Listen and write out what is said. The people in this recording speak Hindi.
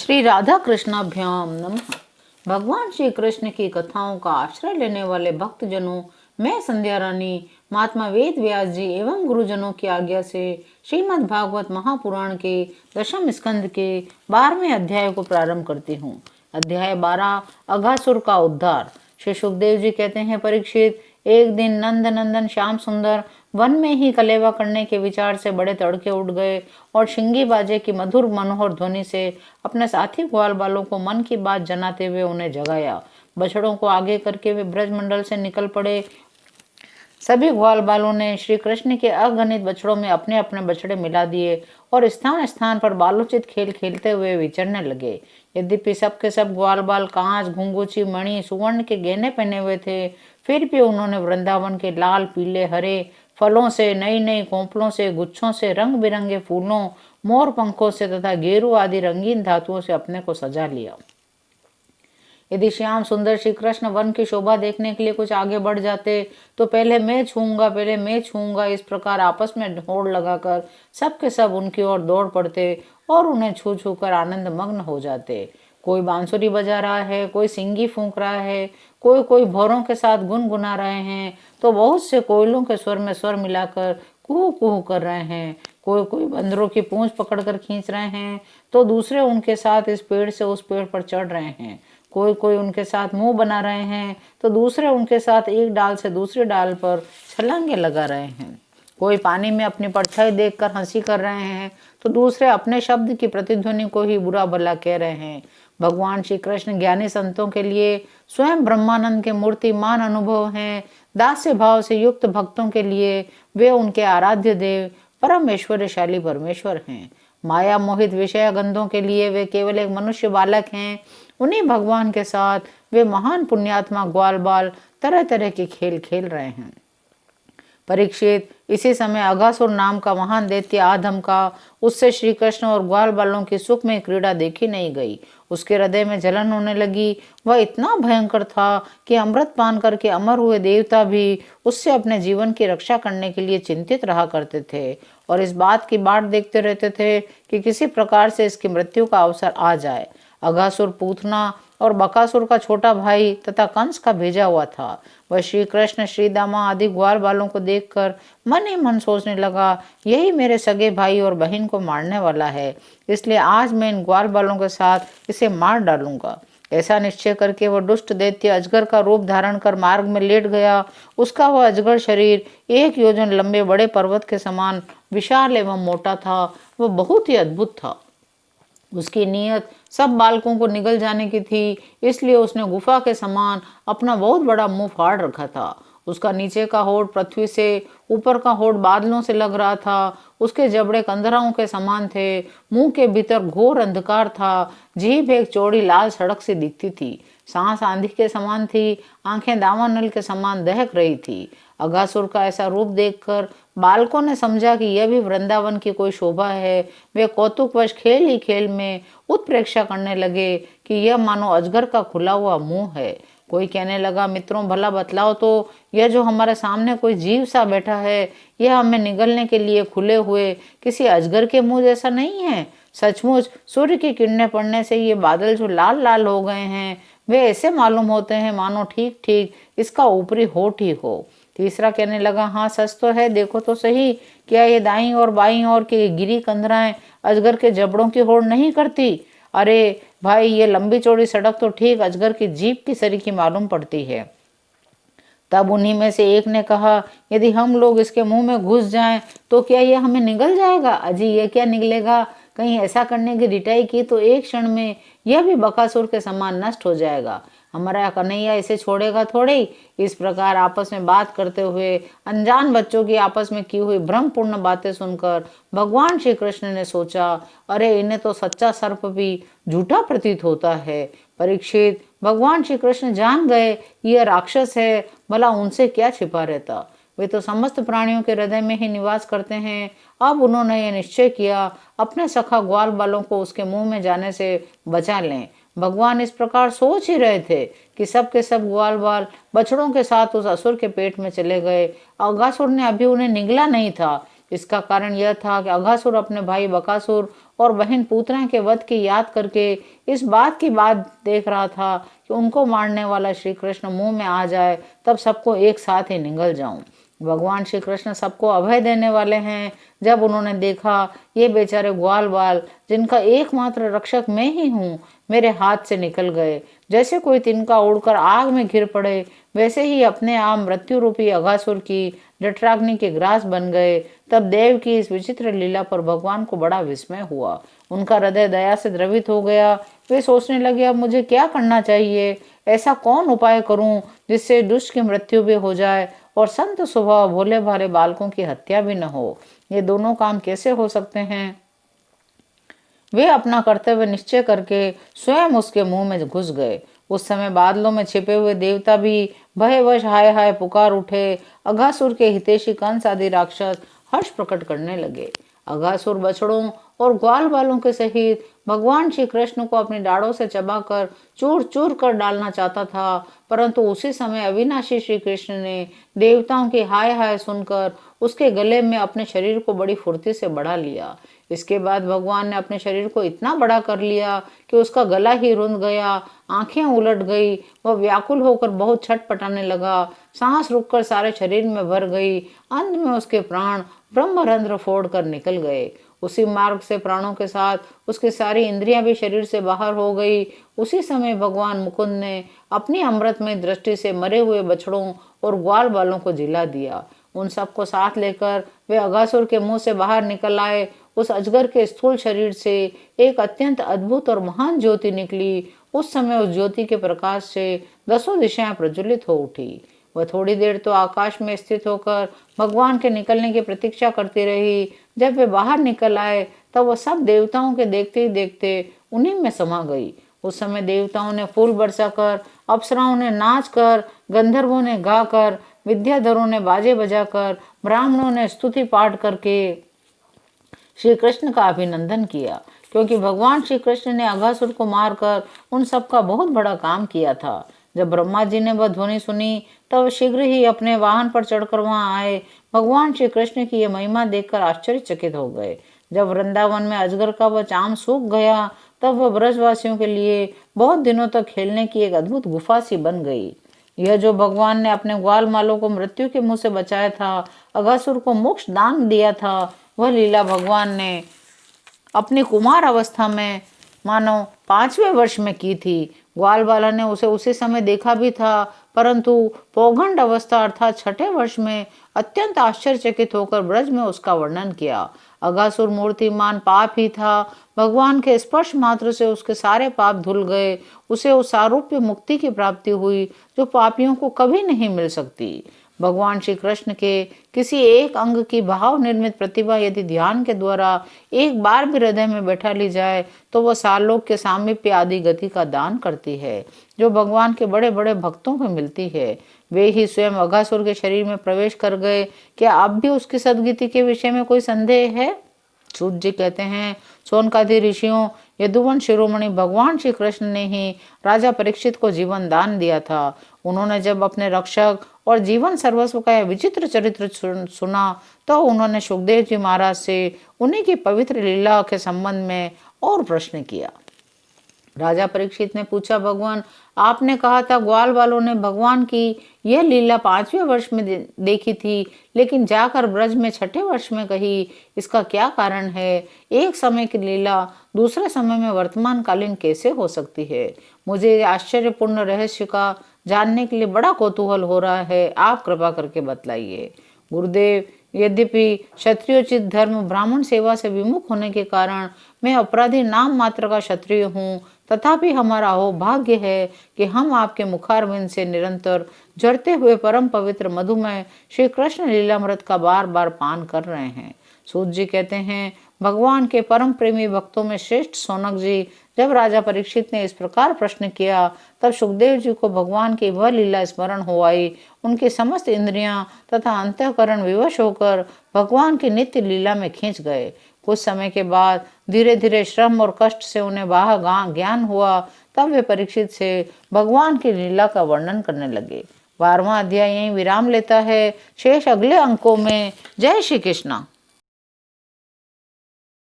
श्री राधा कृष्णाभ्याम नमः। भगवान श्री कृष्ण की कथाओं का आश्रय लेने वाले भक्तजनों, मैं संध्या रानी महात्मा वेद व्यास जी एवं गुरुजनों की आज्ञा से श्रीमद् भागवत महापुराण के दशम स्कंद के 12वें अध्याय को प्रारंभ करती हूँ। अध्याय 12 अघासुर का उद्धार। श्री सुखदेव जी कहते हैं, परीक्षित, एक दिन नंद नंदन श्याम सुंदर वन में ही कलेवा करने के विचार से बड़े तड़के उठ गए और शिंगी बाजे की मधुर मनोहर ध्वनि से अपने साथी ग्वाल बालों को मन की बात जनाते हुए उन्हें जगाया। बछड़ों को आगे करके वे ब्रजमंडल से निकल पड़े। सभी ग्वाल बालों ने श्री कृष्ण के अगणित बछड़ों में अपने अपने बछड़े मिला दिए और स्थान स्थान पर बालोचित खेल खेलते हुए विचरने लगे। यद्यपि सबके सब ग्वाल बाल कांच, घुंघूची, मणि, सुवर्ण के गहने पहने हुए थे, फिर भी उन्होंने वृंदावन के लाल, पीले, हरे फलों से, नई नई कोंपलों से, गुच्छों से, रंग बिरंगे फूलों, मोर पंखों से तथा गेरू आदि रंगीन धातुओं से अपने को सजा लिया। यदि श्याम सुंदर श्री कृष्ण वन की शोभा देखने के लिए कुछ आगे बढ़ जाते तो पहले मैं छूंगा, इस प्रकार आपस में होड़ लगाकर सबके सब उनकी ओर दौड़ पड़ते और उन्हें छू छू कर आनंद मग्न हो जाते। कोई बांसुरी बजा रहा है, कोई सिंगी फूंक रहा है, कोई कोई भौरों के साथ गुनगुना रहे हैं, तो बहुत से कोयलों के स्वर में स्वर मिलाकर कुहू कुहू कर रहे हैं। कोई कोई बंदरों की पूंछ पकड़कर खींच रहे हैं, तो दूसरे उनके साथ इस पेड़ से उस पेड़ पर चढ़ रहे हैं। कोई कोई उनके साथ मुंह बना रहे हैं, तो दूसरे उनके साथ एक डाल से दूसरी डाल पर छलांगे लगा रहे हैं। कोई पानी में अपनी परछाई देखकर हंसी कर रहे हैं, तो दूसरे अपने शब्द की प्रतिध्वनि को ही बुरा भला कह रहे हैं। भगवान श्री कृष्ण ज्ञानी संतों के लिए स्वयं ब्रह्मानंद के मूर्तिमान अनुभव हैं। दास्य भाव से युक्त भक्तों के लिए वे उनके आराध्य देव परम ऐश्वर्यशाली परमेश्वर हैं। माया मोहित विषय गंधों के लिए वे केवल एक मनुष्य बालक हैं। उन्हीं भगवान के साथ वे महान पुण्यात्मा ग्वाल बाल तरह तरह के खेल खेल रहे हैं। परीक्षित, इसी समय अघासुर नाम का महान दैत्य आधम का उससे श्री कृष्ण और ग्वाल बालों की सुख में क्रीड़ा देखी नहीं गई। उसके हृदय में जलन होने लगी। वह इतना भयंकर था कि अमृत पान करके अमर हुए देवता भी उससे अपने जीवन की रक्षा करने के लिए चिंतित रहा करते थे और इस बात की बाट देखते रहते थे कि किसी प्रकार से इसकी मृत्यु का अवसर आ जाए। अघासुर पूतना और बकासुर का छोटा भाई तथा कंस का भेजा हुआ था। वह श्री कृष्ण, श्री दामा आदि ग्वाल बालों को देखकर मन ही मन सोचने लगा, यही मेरे सगे भाई और बहन को मारने वाला है, इसलिए आज मैं इन ग्वाल बालों के साथ इसे मार डालूंगा। ऐसा निश्चय करके वह दुष्ट दैत्य अजगर का रूप धारण कर मार्ग में लेट गया। उसका वह अजगर शरीर 1 योजन लंबे बड़े पर्वत के समान विशाल एवं मोटा था। वह बहुत ही अद्भुत था। उसकी नीयत सब बालकों को निगल जाने की थी, इसलिए उसने गुफा के समान अपना बहुत बड़ा मुंह फाड़ रखा था। उसका नीचे का होठ पृथ्वी से, ऊपर का होठ बादलों से लग रहा था। उसके जबड़े कंदराओं के समान थे। मुंह के भीतर घोर अंधकार था। जीभ एक चौड़ी लाल सड़क से दिखती थी। सांस आंधी के समान थी। आंखें दावानल के समान दहक रही थी। अघासुर का ऐसा रूप देखकर बालकों ने समझा कि यह भी वृंदावन की कोई शोभा है। वे कौतुकवश खेल ही खेल में उत्प्रेक्षा करने लगे कि यह मानो अजगर का खुला हुआ मुंह है। कोई कहने लगा, मित्रों भला बतलाओ तो, यह जो हमारे सामने कोई जीव सा बैठा है, यह हमें निगलने के लिए खुले हुए किसी अजगर के मुंह जैसा नहीं है? सचमुच सूर्य की किरणें पड़ने से ये बादल जो लाल लाल हो गए हैं, वे ऐसे मालूम होते हैं मानो ठीक ठीक इसका ऊपरी होठ ही हो। तीसरा कहने लगा, हाँ सच तो है, देखो तो सही, क्या ये दाईं और बाईं ओर की गिरी कंदराएं अजगर के जबड़ों की होड़ नहीं करती? अरे भाई, ये लंबी चौड़ी सड़क तो ठीक अजगर की जीभ की सरीखी मालूम पड़ती है। तब उन्हीं में से एक ने कहा, यदि हम लोग इसके मुंह में घुस जाएं तो क्या ये हमें निगल जाएगा? अजी, ये क्या निगलेगा? कहीं ऐसा करने की रिटाई की तो एक क्षण में यह भी बकासुर के समान नष्ट हो जाएगा। हमारा कन्हैया इसे छोड़ेगा थोड़े। इस प्रकार आपस में बात करते हुए अनजान बच्चों की आपस में की हुई भ्रमपूर्ण बातें सुनकर भगवान श्री कृष्ण ने सोचा, अरे इन्हें तो सच्चा सर्प भी झूठा प्रतीत होता है। परीक्षित, भगवान श्री कृष्ण जान गए यह राक्षस है, भला उनसे क्या छिपा रहता। वे तो समस्त प्राणियों के हृदय में ही निवास करते हैं। अब उन्होंने यह निश्चय किया, अपने सखा ग्वाल बालों को उसके मुंह में जाने से बचा लें। भगवान इस प्रकार सोच ही रहे थे कि सब के सब ग्वाल बाल बछड़ों के साथ उस असुर के पेट में चले गए। अघासुर ने अभी उन्हें निगला नहीं था इसका कारण यह था कि अघासुर अपने भाई बकासुर और बहन पूतना के वध की याद करके इस बात की बात देख रहा था कि उनको मारने वाला श्री कृष्ण मुंह में आ जाए, तब सबको एक साथ ही निगल जाऊं। भगवान श्री कृष्ण सबको अभय देने वाले हैं। जब उन्होंने देखा ये बेचारे ग्वाल बाल, जिनका एकमात्र रक्षक मैं ही हूँ, मेरे हाथ से निकल गए, जैसे कोई तिनका उड़कर आग में गिर पड़े, वैसे ही अपने आप मृत्यु रूपी अघासुर की जठराग्नि के ग्रास बन गए, तब देव की इस विचित्र लीला पर भगवान को बड़ा विस्मय हुआ। उनका हृदय दया से द्रवित हो गया। वे सोचने लगे, अब मुझे क्या करना चाहिए? ऐसा कौन उपाय करूं जिससे दुष्ट की मृत्यु भी हो जाए और संत स्वभाव भोले भाले बालकों की हत्या भी न हो? ये दोनों काम कैसे हो सकते हैं? वे अपना कर्तव्य निश्चय करके स्वयं उसके मुंह में घुस गए। उस समय बादलों में छिपे हुए देवता भी भयवश हाय हाय पुकार उठे। अघासुर के हितैषी कंस आदि राक्षस हर्ष प्रकट करने लगे। अघासुर बछड़ों और ग्वाल बालों के सहित भगवान श्री कृष्ण को अपनी डाढ़ों से चबाकर चूर चूर कर डालना चाहता था, परंतु उसी समय अविनाशी श्री कृष्ण ने देवताओं की हाय हाय सुनकर उसके गले में अपने शरीर को बड़ी फुर्ती से बढ़ा लिया। इसके बाद भगवान ने अपने शरीर को इतना बड़ा कर लिया कि उसका गला ही रुंध गया, आंखें उलट गई, वह व्याकुल होकर बहुत छटपटाने लगा, सांस रुककर सारे शरीर में भर गई। अंत में उसके प्राण ब्रह्मरंध्र फोड़ कर निकल गए। उसी मार्ग से प्राणों के साथ उसकी सारी इंद्रियां भी शरीर से बाहर हो गई। उसी समय भगवान मुकुंद ने अपनी अमृतमय दृष्टि से मरे हुए बछड़ों और ग्वाल बालों को जिला दिया। उन सबको साथ लेकर वे अघासुर के मुंह से बाहर निकल आए। उस अजगर के स्थूल शरीर से एक अत्यंत अद्भुत और महान ज्योति निकली। उस समय उस ज्योति के प्रकाश से 10 दिशाएं प्रज्वलित हो उठी। वह थोड़ी देर तो आकाश में स्थित होकर भगवान के निकलने की प्रतीक्षा करती रही। जब वे बाहर निकल आए तब वह सब देवताओं के देखते ही देखते उन्हीं में समा गई। उस समय देवताओं ने फूल बरसाकर, अप्सराओं ने नाच कर, गंधर्वों ने गाकर, विद्याधरों ने बाजे बजाकर, ब्राह्मणों ने स्तुति पाठ करके श्री कृष्ण का अभिनंदन किया, क्योंकि भगवान श्री कृष्ण ने अघासुर को मारकर उन सब का बहुत बड़ा काम किया था। जब ब्रह्मा जी ने वह ध्वनि सुनी तब शीघ्र ही अपने वाहन पर चढ़कर वहां आए। भगवान श्री कृष्ण की यह महिमा देखकर आश्चर्यचकित हो गए। जब वृंदावन में अजगर का वह चाम सूख गया तब वह ब्रजवासियों के लिए बहुत दिनों तक खेलने की एक अद्भुत गुफा सी बन गई। यह जो भगवान ने अपने ग्वाल मालों को मृत्यु के मुंह से बचाया था, अघासुर को मोक्ष दान दिया था, वह लीला भगवान ने अपनी कुमार अवस्था में मानो 5वें वर्ष में की थी। ग्वाल बाला ने उसे उसी समय देखा भी था, परंतु पौगंड अवस्था अर्थात 6ठे वर्ष में अत्यंत आश्चर्यचकित होकर ब्रज में उसका वर्णन किया। अघासुर मूर्तिमान पाप ही था। भगवान के स्पर्श मात्र से उसके सारे पाप धुल गए। उसे उस सारूप्य मुक्ति की प्राप्ति हुई जो पापियों को कभी नहीं मिल सकती। भगवान श्री कृष्ण के किसी एक अंग की भाव निर्मित प्रतिभा यदि ध्यान के द्वारा एक बार भी हृदय में बैठा ली जाए तो वह सालोक के सामीप्य आदि गति का दान करती है, जो भगवान के बड़े बड़े भक्तों को मिलती है। वे ही स्वयं अघासुर के शरीर में प्रवेश कर गए। क्या अब भी उसकी सदगति के विषय में कोई संदेह है? सूत जी कहते हैं, सोनकादि ऋषियों, यदुवन शिरोमणि भगवान श्री कृष्ण ने ही राजा परीक्षित को जीवन दान दिया था। उन्होंने जब अपने रक्षक और जीवन सर्वस्व का यह विचित्र चरित्र सुना तो उन्होंने सुखदेव जी महाराज से उन्हीं की पवित्र लीला के संबंध में और प्रश्न किया। राजा परीक्षित ने पूछा, भगवान, आपने कहा था ग्वाल वालों ने भगवान की यह लीला 5वें वर्ष में देखी थी, लेकिन जाकर ब्रज में 6ठे वर्ष में कही। इसका क्या कारण है? एक समय की लीला दूसरे समय में वर्तमान कालीन कैसे हो सकती है? मुझे आश्चर्यपूर्ण रहस्य का जानने के लिए बड़ा कौतूहल हो रहा है। आप कृपा करके बतलाइए। गुरुदेव, यद्यपि क्षत्रियोचित धर्म ब्राह्मण सेवा से विमुख होने के कारण मैं अपराधी नाम मात्र का क्षत्रिय हूँ, तथापि हमारा अहोभाग्य है कि हम आपके मुखारविंद से निरंतर झरते हुए परम पवित्र मधुमय श्री कृष्ण लीलामृत का बार बार पान कर रहे हैं। सूत जी कहते हैं, भगवान के परम प्रेमी भक्तों में श्रेष्ठ सोनक जी, जब राजा परीक्षित ने इस प्रकार प्रश्न किया तब सुखदेव जी को भगवान की वह लीला स्मरण हो आई। उनकी समस्त इंद्रियां तथा अंतःकरण विवश होकर भगवान की नित्य लीला में खींच गए। कुछ समय के बाद धीरे धीरे श्रम और कष्ट से उन्हें बाह ज्ञान हुआ। तब वे परीक्षित से भगवान की लीला का वर्णन करने लगे। 12वां अध्याय यहीं विराम लेता है। शेष अगले अंकों में। जय श्री कृष्ण।